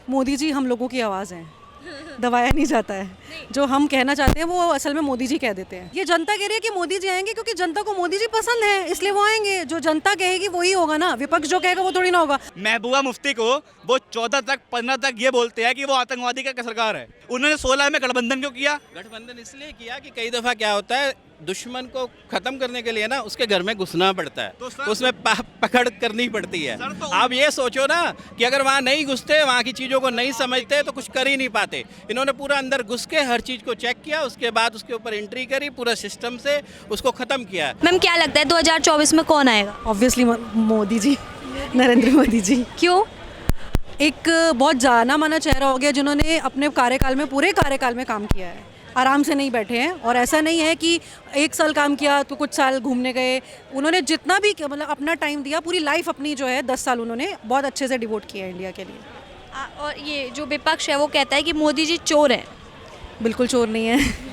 मोदी जी हम लोगों की आवाज़ हैं, दबाया नहीं जाता है। जो हम कहना चाहते हैं वो असल में मोदी जी कह देते हैं। ये जनता कह रही है कि मोदी जी आएंगे क्योंकि जनता को मोदी जी पसंद है, इसलिए वो आएंगे। जो जनता कहेगी वही होगा ना, विपक्ष जो कहेगा वो थोड़ी ना होगा। महबूबा मुफ्ती को वो 14 तक 15 तक ये बोलते हैं कि वो आतंकवादी का सरकार है। उन्होंने 16 में गठबंधन क्यों किया? गठबंधन इसलिए किया कि कई दफ़ा क्या होता है, दुश्मन को खत्म करने के लिए ना उसके घर में घुसना पड़ता है, तो सर, उसमें पकड़ करनी पड़ती है। सर, तो आप ये सोचो ना कि अगर वहाँ नहीं घुसते, वहाँ की चीज़ों को नहीं समझते तो कुछ कर ही नहीं पाते। इन्होंने पूरा अंदर घुस के हर चीज़ को चेक किया, उसके बाद उसके ऊपर एंट्री करी, पूरा सिस्टम से उसको ख़त्म किया। मैम क्या लगता है 2024 में कौन आएगा? ऑब्वियसली मोदी जी, नरेंद्र मोदी जी। क्यों? एक बहुत जाना माना चेहरा हो गया जिन्होंने अपने कार्यकाल में, पूरे कार्यकाल में काम किया है, आराम से नहीं बैठे हैं। और ऐसा नहीं है कि 1 साल काम किया तो कुछ साल घूमने गए। उन्होंने जितना भी मतलब अपना टाइम दिया, पूरी लाइफ अपनी जो है 10 साल उन्होंने बहुत अच्छे से डिवोट किया है इंडिया के लिए। और ये जो विपक्ष है वो कहता है कि मोदी जी चोर हैं। बिल्कुल चोर नहीं है।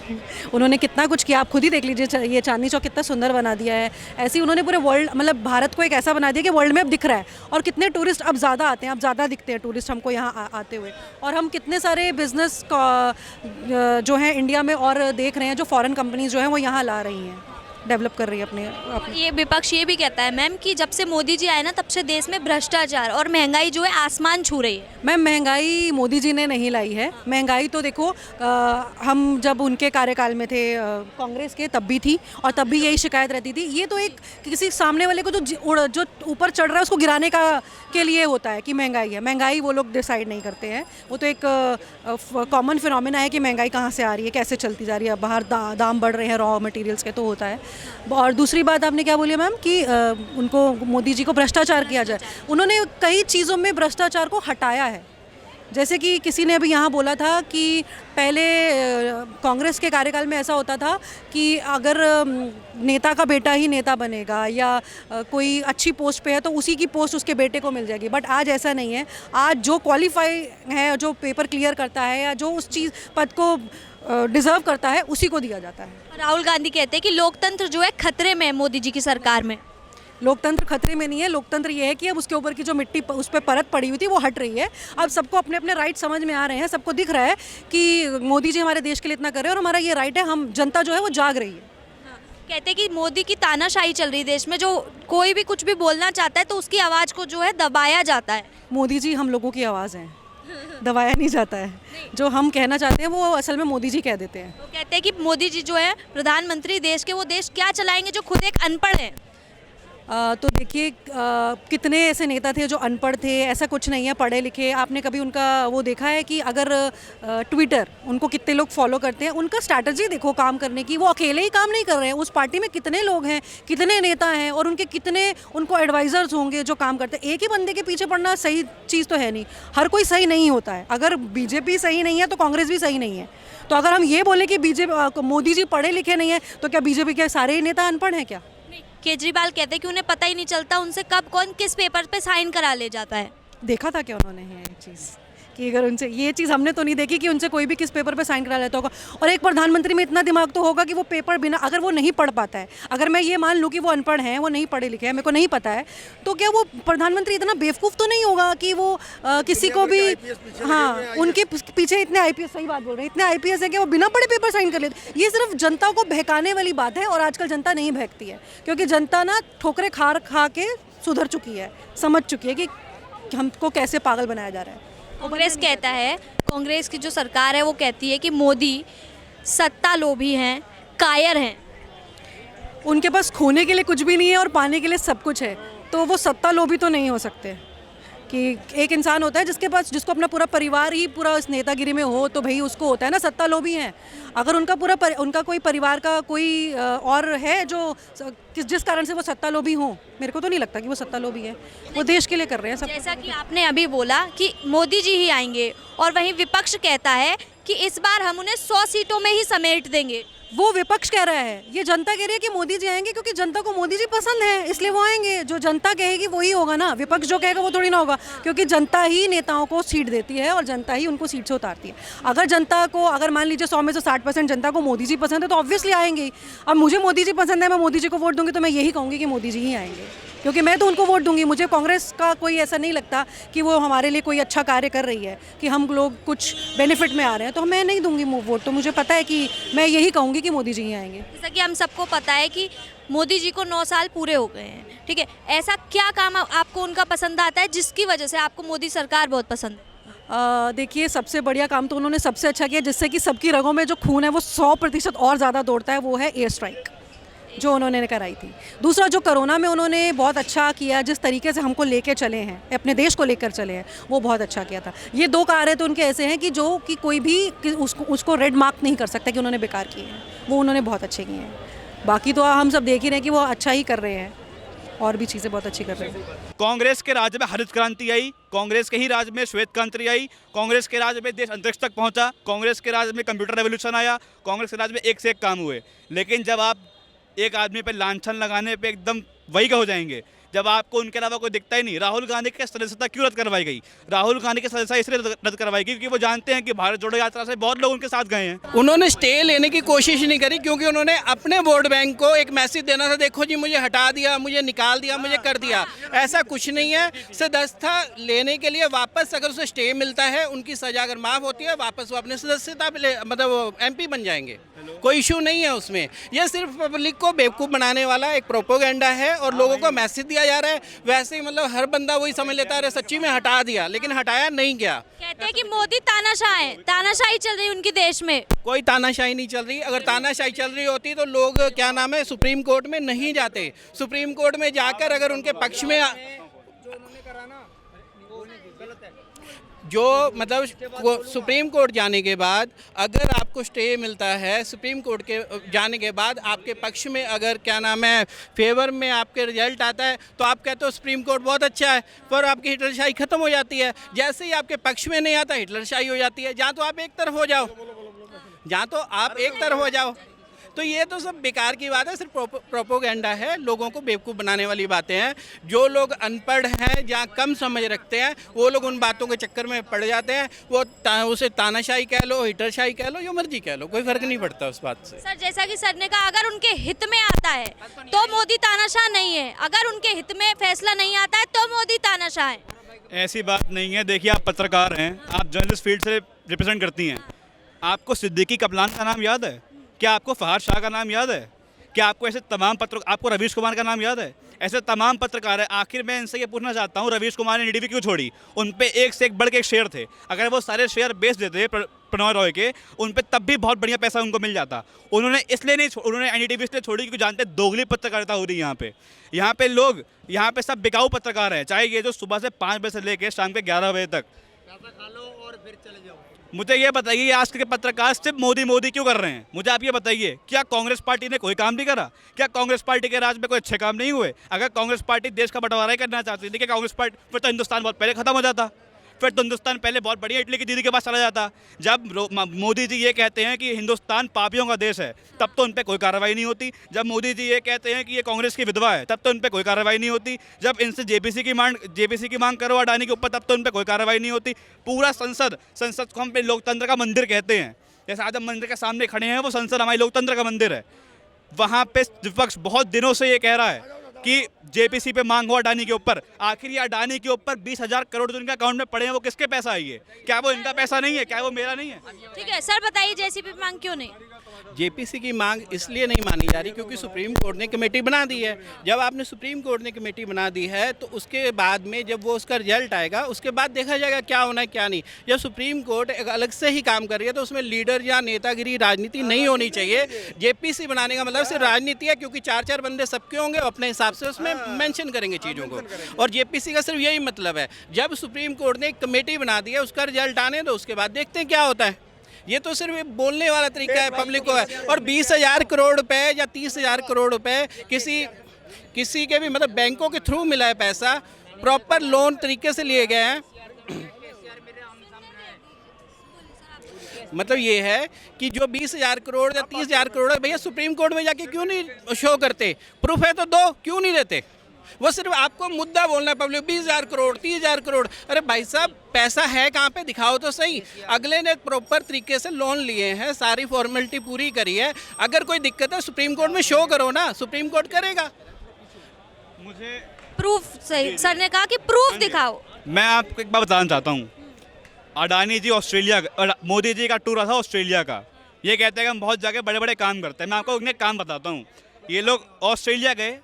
उन्होंने कितना कुछ किया, आप खुद ही देख लीजिए। ये चांदनी चौक कितना सुंदर बना दिया है। ऐसे ही उन्होंने पूरे वर्ल्ड, मतलब भारत को एक ऐसा बना दिया कि वर्ल्ड में अब दिख रहा है। और कितने टूरिस्ट अब ज़्यादा आते हैं, अब ज़्यादा दिखते हैं टूरिस्ट हमको यहाँ आते हुए। और हम कितने सारे बिजनेस जो हैं इंडिया में और देख रहे हैं, जो फॉरेन कंपनीज जो हैं वो यहाँ ला रही हैं, डेवलप कर रही है अपने। और ये विपक्ष ये भी कहता है मैम कि जब से मोदी जी आए ना तब से देश में भ्रष्टाचार और महंगाई जो है आसमान छू रही है। मैम महंगाई मोदी जी ने नहीं लाई है। महंगाई तो देखो हम जब उनके कार्यकाल में थे कांग्रेस के, तब भी थी और तब भी यही शिकायत रहती थी। ये तो एक किसी सामने वाले को जो ऊपर चढ़ रहा है उसको गिराने का के लिए होता है कि महंगाई है। महंगाई वो लोग डिसाइड नहीं करते हैं। वो तो एक कॉमन फिनोमेना है कि महंगाई कहाँ से आ रही है, कैसे चलती जा रही है, बाहर दाम बढ़ रहे हैं रॉ मटेरियल्स के, तो होता है। और दूसरी बात आपने क्या बोली मैम कि उनको, मोदी जी को भ्रष्टाचार किया जाए। उन्होंने कई चीज़ों में भ्रष्टाचार को हटाया है। जैसे कि किसी ने अभी यहाँ बोला था कि पहले कांग्रेस के कार्यकाल में ऐसा होता था कि अगर नेता का बेटा ही नेता बनेगा या कोई अच्छी पोस्ट पे है तो उसी की पोस्ट उसके बेटे को मिल जाएगी। बट आज ऐसा नहीं है। आज जो क्वालिफाई है, जो पेपर क्लियर करता है या जो उस चीज़ पद को डिज़र्व करता है, उसी को दिया जाता है। राहुल गांधी कहते हैं कि लोकतंत्र जो है खतरे में है मोदी जी की सरकार में। लोकतंत्र खतरे में नहीं है। लोकतंत्र ये है कि अब उसके ऊपर की जो मिट्टी उस पर परत पड़ी हुई थी वो हट रही है। अब सबको अपने अपने राइट समझ में आ रहे हैं। सबको दिख रहा है कि मोदी जी हमारे देश के लिए इतना कर रहे हैं और हमारा ये राइट है। हम, जनता जो है वो जाग रही है। कहते हैं कि मोदी की तानाशाही चल रही है देश में, जो कोई भी कुछ भी बोलना चाहता है तो उसकी आवाज़ को जो है दबाया जाता है। मोदी जी हम लोगों की आवाज़ हैं, दबाया नहीं जाता है। जो हम कहना चाहते हैं वो असल में मोदी जी कह देते हैं। वो कहते हैं कि मोदी जी जो है प्रधानमंत्री देश के, वो देश क्या चलाएंगे जो खुद एक अनपढ़ है। तो देखिए कितने ऐसे नेता थे जो अनपढ़ थे। ऐसा कुछ नहीं है, पढ़े लिखे। आपने कभी उनका वो देखा है कि अगर ट्विटर, उनको कितने लोग फॉलो करते हैं, उनका स्ट्रैटेजी देखो काम करने की। वो अकेले ही काम नहीं कर रहे हैं। उस पार्टी में कितने लोग हैं, कितने नेता हैं और उनके कितने उनको एडवाइजर्स होंगे जो काम करते हैं। एक ही बंदे के पीछे पड़ना सही चीज़ तो है नहीं। हर कोई सही नहीं होता है। अगर बीजेपी सही नहीं है तो कांग्रेस भी सही नहीं है। तो अगर हम ये बोले कि मोदी जी पढ़े लिखे नहीं है तो क्या बीजेपी के सारे ही नेता अनपढ़ हैं क्या? केजरीवाल कहते हैं कि उन्हें पता ही नहीं चलता उनसे कब कौन किस पेपर पे साइन करा ले जाता है। देखा था क्या उन्होंने ये चीज़ कि अगर उनसे, ये चीज़ हमने तो नहीं देखी कि उनसे कोई भी किस पेपर पे साइन करा लेता होगा। और एक प्रधानमंत्री में इतना दिमाग तो होगा कि वो पेपर बिना, अगर वो नहीं पढ़ पाता है, अगर मैं ये मान लूँ कि वो अनपढ़ हैं, वो नहीं पढ़े लिखे हैं, मेरे को नहीं पता है, तो क्या वो प्रधानमंत्री इतना बेवकूफ़ तो नहीं होगा कि वो किसी को भी, हाँ, उनके पीछे इतने IPS, सही बात बोल रहे हैं, इतने IPS है कि वो बिना पढ़े पेपर साइन कर लेते। ये सिर्फ जनता को बहकाने वाली बात है और आजकल जनता नहीं बहकती है क्योंकि जनता ना ठोकरे खा के सुधर चुकी है, समझ चुकी है कि हमको कैसे पागल बनाया जा रहा है। कांग्रेस कहता है, कांग्रेस की जो सरकार है वो कहती है कि मोदी सत्ता लोभी हैं, कायर हैं। उनके पास खोने के लिए कुछ भी नहीं है और पाने के लिए सब कुछ है, तो वो सत्ता लोभी तो नहीं हो सकते। कि एक इंसान होता है जिसको अपना पूरा परिवार ही पूरा इस नेतागिरी में हो, तो भाई उसको होता है ना सत्ता लोभी हैं। अगर उनका कोई परिवार का कोई और है जो जिस कारण से वो सत्ता लोभी हो, मेरे को तो नहीं लगता कि वो सत्ता लोभी है। वो देश के लिए कर रहे हैं सब। जैसा कि आपने अभी बोला कि मोदी जी ही आएंगे और वहीं विपक्ष कहता है कि इस बार हम उन्हें 100 सीटों में ही समेट देंगे। वो विपक्ष कह रहा है, ये जनता कह रही है कि मोदी जी आएंगे क्योंकि जनता को मोदी जी पसंद है, इसलिए वो आएंगे। जो जनता कहेगी वही होगा ना, विपक्ष जो कहेगा वो थोड़ी ना होगा, क्योंकि जनता ही नेताओं को सीट देती है और जनता ही उनको सीट से उतारती है। अगर जनता को, अगर मान लीजिए 100 में से 60% जनता को मोदी जी पसंद है तो ऑब्वियसली आएंगे ही। अब मुझे मोदी जी पसंद है, मैं मोदी जी को वोट दूंगी तो मैं यही कहूँगी कि मोदी जी ही आएंगे। क्योंकि मैं तो उनको वोट दूंगी। मुझे कांग्रेस का कोई ऐसा नहीं लगता कि वो हमारे लिए कोई अच्छा कार्य कर रही है, कि हम लोग कुछ बेनिफिट में आ रहे हैं, तो मैं नहीं दूंगी वोट। तो मुझे पता है कि मैं यही कहूँगी कि मोदी जी ही आएंगे। जैसा कि हम सबको पता है कि मोदी जी को 9 साल पूरे हो गए हैं, ठीक है, ऐसा क्या काम आपको उनका पसंद आता है जिसकी वजह से आपको मोदी सरकार बहुत पसंद है? देखिए, सबसे बढ़िया काम तो उन्होंने सबसे अच्छा किया, जिससे कि सबकी रगों में जो खून है वो 100% और ज़्यादा दौड़ता है, वो है एयर स्ट्राइक जो उन्होंने कराई थी। दूसरा, जो कोरोना में उन्होंने बहुत अच्छा किया, जिस तरीके से हमको लेके चले हैं, अपने देश को लेकर चले हैं, वो बहुत अच्छा किया था। ये 2 कार्य तो उनके ऐसे हैं कि जो कि कोई भी उसको रेड मार्क नहीं कर सकता कि उन्होंने बेकार किए हैं, वो उन्होंने बहुत अच्छे किए हैं। बाकी तो हम सब देख ही रहे हैं कि वो अच्छा ही कर रहे हैं, और भी चीज़ें बहुत अच्छी कर रहे हैं। कांग्रेस के राज में हरित क्रांति आई, कांग्रेस के ही राज में श्वेत क्रांति आई, कांग्रेस के राज में देश अंतरिक्ष तक पहुंचा, कांग्रेस के राज में कंप्यूटर रेवोल्यूशन आया, कांग्रेस के राज में एक से एक काम हुए। लेकिन जब आप एक आदमी पे लांछन लगाने पे एकदम वही का हो जाएंगे, जब आपको उनके अलावा कोई दिखता ही नहीं। राहुल गांधी की सदस्यता क्यों रद्द करवाई गई? राहुल गांधी की सदस्यता इसलिए रद्द करवाई गई क्योंकि वो जानते हैं कि भारत जोड़ो यात्रा से बहुत लोग उनके साथ गए हैं। उन्होंने स्टे लेने की कोशिश नहीं करी, क्योंकि उन्होंने अपने वोट बैंक को एक मैसेज देना था, देखो जी मुझे हटा दिया, मुझे निकाल दिया, मुझे कर दिया। ऐसा कुछ नहीं है। सदस्यता लेने के लिए वापस अगर उसे स्टे मिलता है, उनकी सजा अगर माफ़ होती है, वापस वो अपने सदस्यता मतलब MP बन जाएंगे, कोई इशू नहीं है उसमें। यह सिर्फ पब्लिक को बेवकूफ़ बनाने वाला एक प्रोपोगेंडा है और लोगों को मैसेज दिया जा रहा है। वैसे ही मतलब हर बंदा वही समझ लेता है सच्ची में हटा दिया, लेकिन हटाया नहीं गया। कहते हैं कि मोदी तानाशाह है, तानाशाही चल रही है उनके देश में। कोई तानाशाही नहीं चल रही। अगर तानाशाही चल रही होती तो लोग क्या नाम है सुप्रीम कोर्ट में नहीं जाते। सुप्रीम कोर्ट में जाकर अगर उनके पक्ष में जो मतलब सुप्रीम कोर्ट जाने के बाद अगर आपको स्टे मिलता है, सुप्रीम कोर्ट के जाने के बाद आपके पक्ष में अगर क्या नाम है फेवर में आपके रिजल्ट आता है, तो आप कहते हो सुप्रीम कोर्ट बहुत अच्छा है, पर आपकी हिटलरशाही खत्म हो जाती है। जैसे ही आपके पक्ष में नहीं आता, हिटलरशाही हो जाती है। जहाँ तो आप एक तरफ हो जाओ, जहाँ तो आप एक तरफ हो जाओ। तो ये तो सब बेकार की बात है, सिर्फ प्रोपोगेंडा है, लोगों को बेवकूफ़ बनाने वाली बातें हैं। जो लोग अनपढ़ हैं, जहाँ कम समझ रखते हैं, वो लोग उन बातों के चक्कर में पड़ जाते हैं। वो उसे तानाशाही कह लो, हिटलरशाही कह लो, जो मर्जी कह लो, कोई फ़र्क नहीं पड़ता उस बात से। सर, जैसा कि सर ने कहा, अगर उनके हित में आता है तो मोदी तानाशाह नहीं है, अगर उनके हित में फैसला नहीं आता है तो मोदी तानाशाह है। ऐसी बात नहीं है। देखिए, आप पत्रकार हैं, आप जर्नलिस्ट फील्ड से रिप्रेजेंट करती हैं। आपको सिद्दीकी कपलान का नाम याद है? क्या आपको फहाद शाह का नाम याद है? क्या आपको ऐसे तमाम आपको रवीश कुमार का नाम याद है? ऐसे तमाम पत्रकार हैं। आखिर मैं इनसे ये पूछना चाहता हूँ, रवीश कुमार ने NDTV क्यों छोड़ी? उन पे एक से एक बढ़ के एक शेयर थे। अगर वो सारे शेयर बेच देते प्रणॉय रॉय के, उन पे तब भी बहुत बढ़िया पैसा उनको मिल जाता। उन्होंने इसलिए नहीं उन्होंने NDTV इसलिए छोड़ी क्योंकि जानते दोगली पत्रकारिता हो रही है यहाँ पे लोग, यहाँ पे सब बिकाऊ पत्रकार हैं। चाहे ये जो सुबह से 5 बजे से लेकर शाम के 11 बजे तक, खा लो और फिर चले जाओ। मुझे ये बताइए, आज के पत्रकार सिर्फ मोदी मोदी क्यों कर रहे हैं? मुझे आप ये बताइए, क्या कांग्रेस पार्टी ने कोई काम नहीं करा? क्या कांग्रेस पार्टी के राज में कोई अच्छे काम नहीं हुए? अगर कांग्रेस पार्टी देश का बंटवारा ही करना चाहती थी, क्या कांग्रेस पार्टी, फिर तो हिंदुस्तान बहुत पहले खत्म हो जाता। फिर तो हिंदुस्तान पहले बहुत बढ़िया इटली की दीदी के पास चला जाता। जब मोदी जी ये कहते हैं कि हिंदुस्तान पापियों का देश है, तब तो उन पर कोई कार्रवाई नहीं होती। जब मोदी जी ये कहते हैं कि ये कांग्रेस की विधवा है, तब तो उन पर कोई कार्रवाई नहीं होती। जब इनसे जेपीसी की मांग करो अडानी के ऊपर, तब तो उन पर कोई कार्रवाई नहीं होती। पूरा संसद को हम पे लोकतंत्र का मंदिर कहते हैं। जैसे आज हम मंदिर के सामने खड़े हैं, वो संसद हमारी लोकतंत्र का मंदिर है। वहाँ पे विपक्ष बहुत दिनों से ये कह रहा है कि जेपीसी पे मांग हो अडानी के ऊपर। आखिर ये अडानी के ऊपर 20,000 करोड़ जो इनके अकाउंट में पड़े हैं, वो किसके पैसा आई है? क्या वो इनका पैसा नहीं है? क्या वो मेरा नहीं है? ठीक है सर, बताइए जेसीपी मांग क्यों नहीं? जेपीसी की मांग इसलिए नहीं मानी जा रही क्योंकि सुप्रीम कोर्ट ने कमेटी बना दी है। जब आपने सुप्रीम कोर्ट ने कमेटी बना दी है, तो उसके बाद में जब वो उसका रिजल्ट आएगा, उसके बाद देखा जाएगा क्या होना है क्या नहीं। जब सुप्रीम कोर्ट एक अलग से ही काम कर रही है, तो उसमें लीडर या नेतागिरी राजनीति नहीं होनी चाहिए। जेपीसी बनाने का मतलब सिर्फ राजनीति है, क्योंकि 4-4 बंदे सबके होंगे, अपने हिसाब से उसमें मेंशन करेंगे चीज़ों को। और जेपीसी का सिर्फ यही मतलब है। जब सुप्रीम कोर्ट ने एक कमेटी बना दी है, उसका रिजल्ट आने दो, उसके बाद देखते हैं क्या होता है। ये तो सिर्फ बोलने वाला तरीका है पब्लिक को है। और 20,000 करोड़ रुपए या 30,000 करोड़ रुपए किसी के भी मतलब बैंकों के थ्रू मिला है पैसा, प्रॉपर लोन तरीके से लिए गए हैं। मतलब ये है कि जो 20,000 करोड़ या 30,000 करोड़ है, भैया सुप्रीम कोर्ट में जाके क्यों नहीं शो करते? प्रूफ है तो दो, क्यों नहीं देते? वो सिर्फ आपको मुद्दा बोलना है पब्लिक, 20,000 करोड़ 30,000 करोड़। अरे भाई साहब, पैसा है कहाँ पे? दिखाओ तो सही। अगले ने प्रॉपर तरीके से लोन लिए हैं, सारी फॉर्मेलिटी पूरी करी है। अगर कोई दिक्कत है सुप्रीम कोर्ट में शो करो ना, सुप्रीम कोर्ट करेगा। मुझे प्रूफ सही, सर ने कहा कि प्रूफ दिखाओ। मैं आपको एक बात बताना चाहता हूँ। अडानी जी मोदी जी का टूर था ऑस्ट्रेलिया का। ये कहते हैं कि हम बहुत जगह बड़े बड़े काम करते हैं। मैं आपको एक काम बताता हूँ। ये लोग ऑस्ट्रेलिया गए,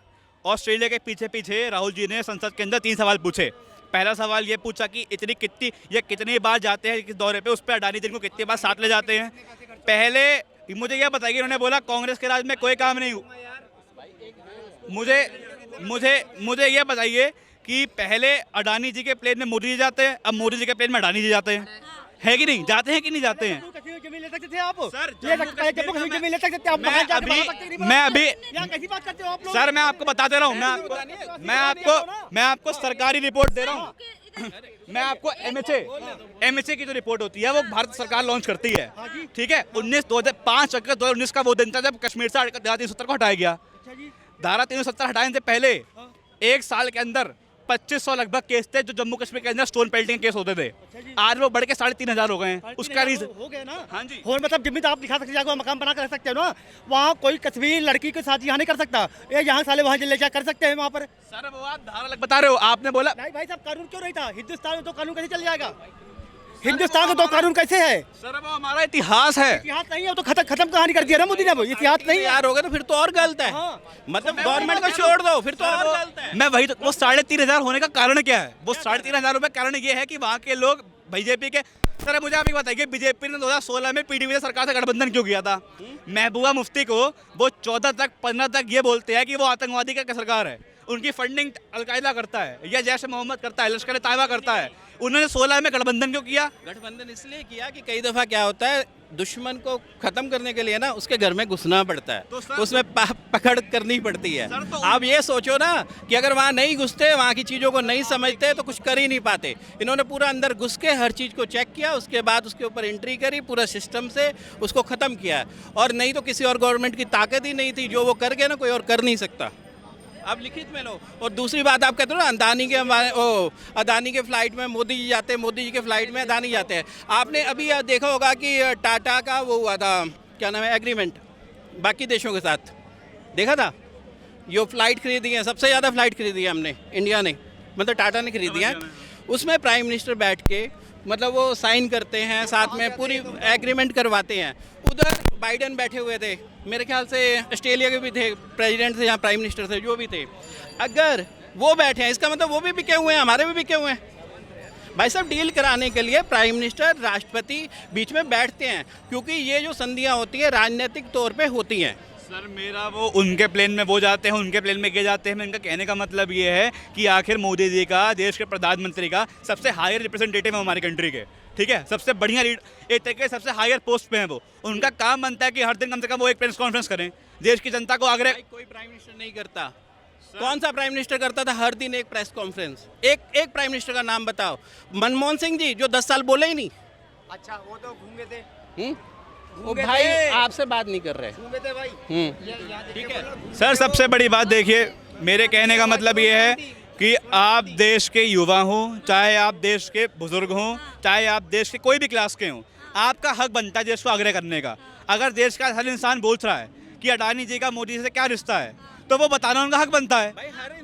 ऑस्ट्रेलिया के पीछे पीछे राहुल जी ने संसद के अंदर 3 सवाल पूछे। पहला सवाल ये पूछा कि कितनी बार जाते हैं इस दौरे पे, उस पर अडानी जी को कितनी बार साथ ले जाते हैं। पहले मुझे यह बताइए, उन्होंने बोला कांग्रेस के राज में कोई काम नहीं मुझे यह बताइए कि पहले अडानी जी के प्लेन में मोदी जी जाते हैं, अब मोदी जी के प्लेन में अडानी जी जाते हैं, है कि नहीं? जाते हैं कि नहीं जाते हैं? ले सकते थे आप सर, जम्मू कश्मीर में ले सकते थे आप। कैसी बात करते हो आप लोग? सर मैं आपको बता दे रहा हूँ, मैं आपको सरकारी रिपोर्ट दे रहा हूँ। मैं आपको एमएचए की जो रिपोर्ट होती है वो भारत सरकार लॉन्च करती है, ठीक है। 5 अगस्त 2019 का वो दिन था जब कश्मीर से धारा 370 को हटाया गया। धारा 370 हटाने से पहले 1 साल के अंदर 2500 लगभग केस थे जो जम्मू कश्मीर के अंदर स्टोन पेल्टिंग केस होते थे। आज वो बढ़ के 3500 हो गए हैं। उसका रीजन हो गया ना। हाँ जी। और मतलब जमीन तो आप दिखा सकते हैं, जाकर मकान बना कर रख सकते हो ना। वहाँ कोई कश्मीर लड़की के साथ यहाँ नहीं कर सकता, ये यहाँ साले वहाँ ले जा कर सकते हैं वहाँ पर। सर वो आप धारा अलग बता रहे हो, आपने बोला नहीं भाई साहब, कानून क्यों नहीं था? हिंदुस्तान में तो कानून कैसे चल जाएगा? हिंदुस्तान का तो कानून कैसे है? सर वो हमारा इतिहास है। इतिहास नहीं है, वो तो खत्म कहानी कर दिया ना मोदी ने। वो इतिहास नहीं है। यार हो गया तो फिर तो और गलत है। मतलब गवर्नमेंट को छोड़ दो, फिर तो और गलत है। मैं वही तो, वो 3500 होने का कारण क्या है? वो 3500 रुपए कारण ये है कि वहाँ के लोग बीजेपी के। सर मुझे आप ये बताइए, बीजेपी ने 2016 में पीडीपी सरकार से गठबंधन क्यों किया था? महबूबा मुफ्ती को वो 15 तक ये बोलते हैं कि वो आतंकवादी का सरकार है, उनकी फंडिंग अलकायदा करता है या जैश मोहम्मद करता है, लश्कर तैयबा करता है। उन्होंने 16 में गठबंधन क्यों किया? गठबंधन इसलिए किया कि कई दफा क्या होता है, दुश्मन को खत्म करने के लिए ना उसके घर में घुसना पड़ता है, तो उसमें पकड़ करनी पड़ती है। तो आप ये सोचो ना कि अगर वहाँ नहीं घुसते, वहाँ की चीज़ों को नहीं समझते तो कुछ कर ही नहीं पाते। इन्होंने पूरा अंदर घुस के हर चीज़ को चेक किया, उसके बाद उसके ऊपर एंट्री करी, पूरा सिस्टम से उसको ख़त्म किया। और नहीं तो किसी और गवर्नमेंट की ताकत ही नहीं थी, जो वो कर गया ना कोई और कर नहीं सकता। आप लिखित में लो। और दूसरी बात आप कहते हो ना अदानी के फ्लाइट में मोदी जी जाते हैं, मोदी जी के फ्लाइट में अदानी जाते हैं। आपने अभी देखा होगा कि टाटा का वो हुआ था, क्या नाम है, एग्रीमेंट बाकी देशों के साथ, देखा था? जो फ्लाइट खरीदी है, सबसे ज़्यादा फ्लाइट खरीदी है हमने, इंडिया ने, मतलब टाटा ने खरीदी है। उसमें प्राइम मिनिस्टर बैठ के मतलब वो साइन करते हैं, साथ में पूरी एग्रीमेंट करवाते हैं। उधर बाइडेन बैठे हुए थे, मेरे ख्याल से ऑस्ट्रेलिया के भी थे प्रेसिडेंट थे या प्राइम मिनिस्टर थे, जो भी थे। अगर वो बैठे हैं इसका मतलब वो भी बिके हुए हैं, हमारे भी बिके हुए हैं। भाई साहब, डील कराने के लिए प्राइम मिनिस्टर, राष्ट्रपति बीच में बैठते हैं, क्योंकि ये जो संधियाँ होती हैं राजनीतिक तौर पे होती हैं। सर मेरा वो उनके प्लेन में वो जाते हैं, उनके प्लेन में ये जाते हैं। मैं इनका कहने का मतलब ये है कि आखिर मोदी जी का, देश के प्रधानमंत्री का सबसे हायर रिप्रेजेंटेटिव है हमारी कंट्री के, ठीक है। सबसे बढ़िया लीड, एक तरीके सबसे हायर पोस्ट पे हैं वो। उनका काम बनता है कि हर दिन कम से कम वो एक प्रेस कॉन्फ्रेंस करें, देश की जनता को आग्रह। कोई प्राइम मिनिस्टर नहीं करता। कौन सा प्राइम मिनिस्टर करता था हर दिन एक प्रेस कॉन्फ्रेंस? एक प्राइम मिनिस्टर का नाम बताओ। मनमोहन सिंह जी, जो 10 साल बोले ही नहीं। अच्छा, वो तो घूमे थे। वो भाई आपसे बात नहीं कर रहे। घूमे थे भाई। ठीक है सर सबसे बड़ी बात देखिए, मेरे कहने का मतलब ये है कि आप देश के युवा हों, चाहे आप देश के बुजुर्ग हों, चाहे आप देश के कोई भी क्लास के हों, आपका हक बनता है देश को आग्रह करने का। अगर देश का हर इंसान बोल रहा है कि अडानी जी का मोदी से क्या रिश्ता है, तो वो बताना उनका हक बनता है।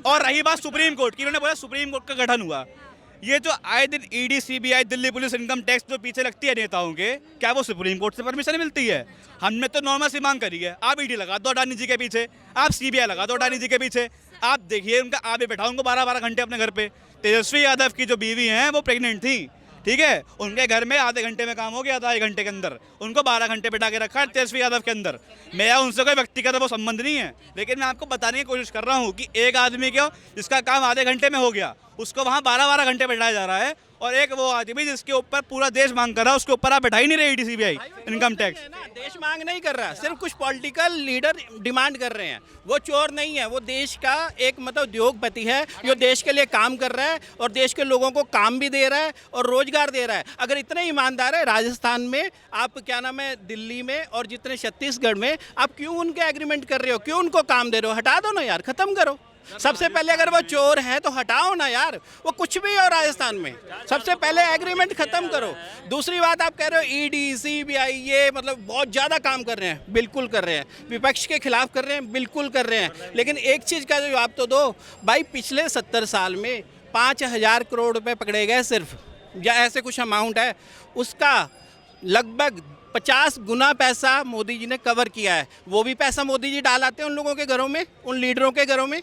और रही बात सुप्रीम कोर्ट की, उन्होंने बोला सुप्रीम कोर्ट का गठन हुआ। ये जो आए दिन ED, CBI, Delhi police, income tax जो पीछे लगती है नेताओं के, क्या वो सुप्रीम कोर्ट से परमिशन मिलती है? हमने तो नॉर्मल सी मांग करी है, आप ईडी लगा दो अडानी जी के पीछे, आप सीबीआई लगा दो अडानी जी के पीछे। आप देखिए उनका, आप भी बैठाओ उनको 12-12 घंटे अपने घर पे। तेजस्वी यादव की जो बीवी हैं वो प्रेग्नेंट थी, ठीक है, उनके घर में आधे घंटे में काम हो गया था, 1 घंटे के अंदर। उनको 12 घंटे बैठा के रखा है तेजस्वी यादव के अंदर। मेरा उनसे कोई व्यक्तिगत वो संबंध नहीं है, लेकिन मैं आपको बताने की कोशिश कर रहा हूँ कि एक आदमी क्यों जिसका काम आधे घंटे में हो गया, उसको वहाँ 12-12 घंटे बैठाया जा रहा है। और एक वो आदमी जिसके ऊपर पूरा देश मांग कर रहा है, उसके ऊपर आप बैठा ही नहीं रहे ईडी, सीबीआई, इनकम टैक्स। देश मांग नहीं कर रहा, सिर्फ कुछ पॉलिटिकल लीडर डिमांड कर रहे हैं। वो चोर नहीं है, वो देश का एक मतलब उद्योगपति है जो देश के लिए काम कर रहा है और देश के लोगों को काम भी दे रहा है और रोजगार दे रहा है। अगर इतने ईमानदार है राजस्थान में, आप क्या नाम है, दिल्ली में और जितने छत्तीसगढ़ में, आप क्यों उनके एग्रीमेंट कर रहे हो, क्यों उनको काम दे रहे हो? हटा दो ना यार, खत्म करो। सबसे पहले अगर वो चोर है तो हटाओ ना यार, वो कुछ भी हो राजस्थान में, सबसे पहले एग्रीमेंट खत्म करो। दूसरी बात आप कह रहे हो ईडी सीबीआई ये मतलब बहुत ज़्यादा काम कर रहे हैं, बिल्कुल कर रहे हैं, विपक्ष के खिलाफ कर रहे हैं, बिल्कुल कर रहे हैं, लेकिन एक चीज़ का जवाब तो दो भाई, पिछले 70 साल में 5,000 करोड़ रुपए पकड़े गए सिर्फ, या ऐसे कुछ अमाउंट है, उसका लगभग 50 गुना पैसा मोदी जी ने कवर किया है। वो भी पैसा मोदी जी डाल आते हैं उन लोगों के घरों में, उन लीडरों के घरों में।